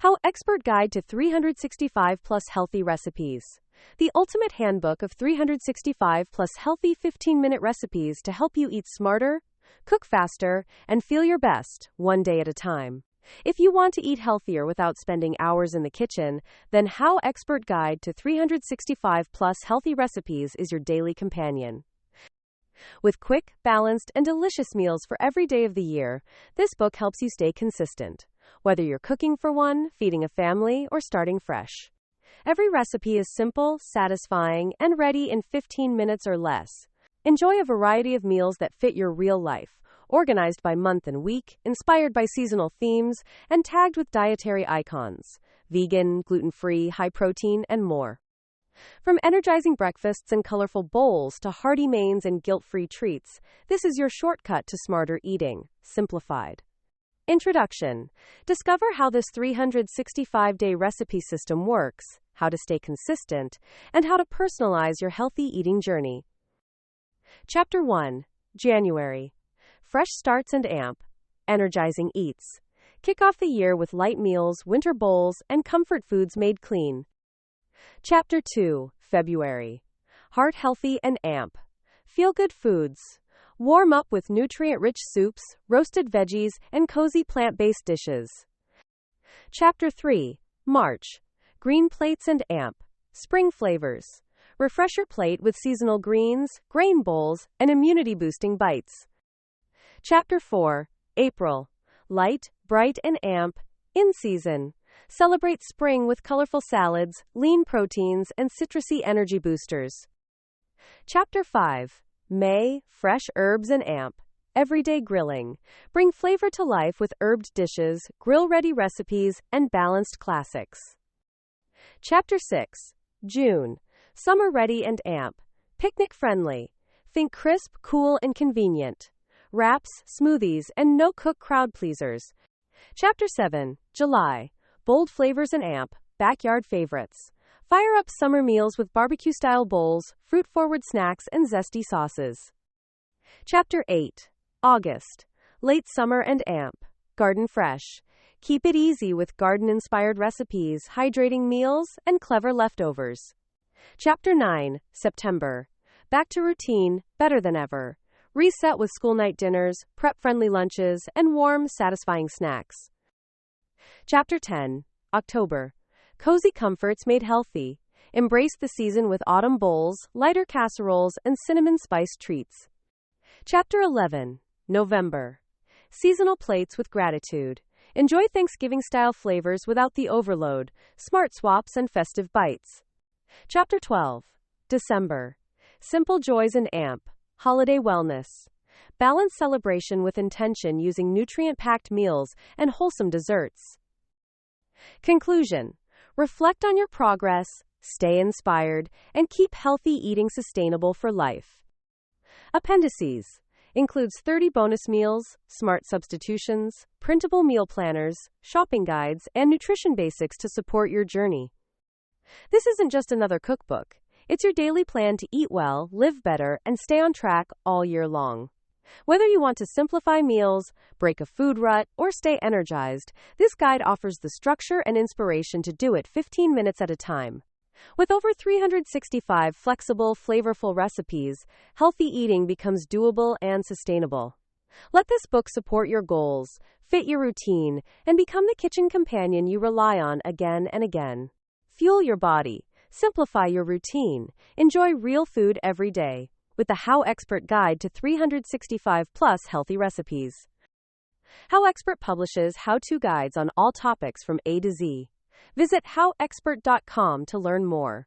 HowExpert Guide to 365 Plus Healthy Recipes. The ultimate handbook of 365 plus healthy 15-minute recipes to help you eat smarter, cook faster, and feel your best, one day at a time. If you want to eat healthier without spending hours in the kitchen, then HowExpert Guide to 365 plus healthy recipes is your daily companion. With quick, balanced, and delicious meals for every day of the year, this book helps you stay consistent, whether you're cooking for one, feeding a family, or starting fresh. Every recipe is simple, satisfying, and ready in 15 minutes or less. Enjoy a variety of meals that fit your real life, organized by month and week, inspired by seasonal themes, and tagged with dietary icons: vegan, gluten-free, high protein, and more. From energizing breakfasts and colorful bowls to hearty mains and guilt-free treats, this is your shortcut to smarter eating, simplified. Introduction. Discover how this 365-day recipe system works, how to stay consistent, and how to personalize your healthy eating journey. Chapter 1. January. Fresh starts and amp. Energizing eats. Kick off the year with light meals, winter bowls, and comfort foods made clean. Chapter 2. February. Heart healthy and amp. Feel-good foods. Warm up with nutrient-rich soups, roasted veggies, and cozy plant-based dishes. Chapter 3. March. Green plates and amp. Spring flavors. Refresh your plate with seasonal greens, grain bowls, and immunity-boosting bites. Chapter 4. April. Light, bright, and amp. In season. Celebrate spring with colorful salads, lean proteins, and citrusy energy boosters. Chapter 5. May. Fresh herbs and amp. Everyday grilling. Bring flavor to life with herbed dishes, grill-ready recipes, and balanced classics. Chapter 6. June. Summer ready and amp. Picnic friendly. Think crisp, cool, and convenient. Wraps, smoothies, and no-cook crowd pleasers. Chapter 7. July. Bold flavors and amp. Backyard favorites. Fire up summer meals with barbecue-style bowls, fruit-forward snacks, and zesty sauces. Chapter 8. August. Late summer and amp. Garden fresh. Keep it easy with garden-inspired recipes, hydrating meals, and clever leftovers. Chapter 9. September. Back to routine, better than ever. Reset with school night dinners, prep-friendly lunches, and warm, satisfying snacks. Chapter 10. October. Cozy comforts made healthy. Embrace the season with autumn bowls, lighter casseroles, and cinnamon-spiced treats. Chapter 11. November. Seasonal plates with gratitude. Enjoy Thanksgiving-style flavors without the overload, smart swaps, and festive bites. Chapter 12. December. Simple joys and amp. Holiday wellness. Balance celebration with intention using nutrient-packed meals and wholesome desserts. Conclusion. Reflect on your progress, stay inspired, and keep healthy eating sustainable for life. Appendices. Includes 30 bonus meals, smart substitutions, printable meal planners, shopping guides, and nutrition basics to support your journey. This isn't just another cookbook. It's your daily plan to eat well, live better, and stay on track all year long. Whether you want to simplify meals, break a food rut, or stay energized, this guide offers the structure and inspiration to do it 15 minutes at a time. With over 365 flexible, flavorful recipes, healthy eating becomes doable and sustainable. Let this book support your goals, fit your routine, and become the kitchen companion you rely on again and again. Fuel your body, simplify your routine, enjoy real food every day with the HowExpert Guide to 365 plus healthy recipes. HowExpert publishes how-to guides on all topics from A to Z. Visit howexpert.com to learn more.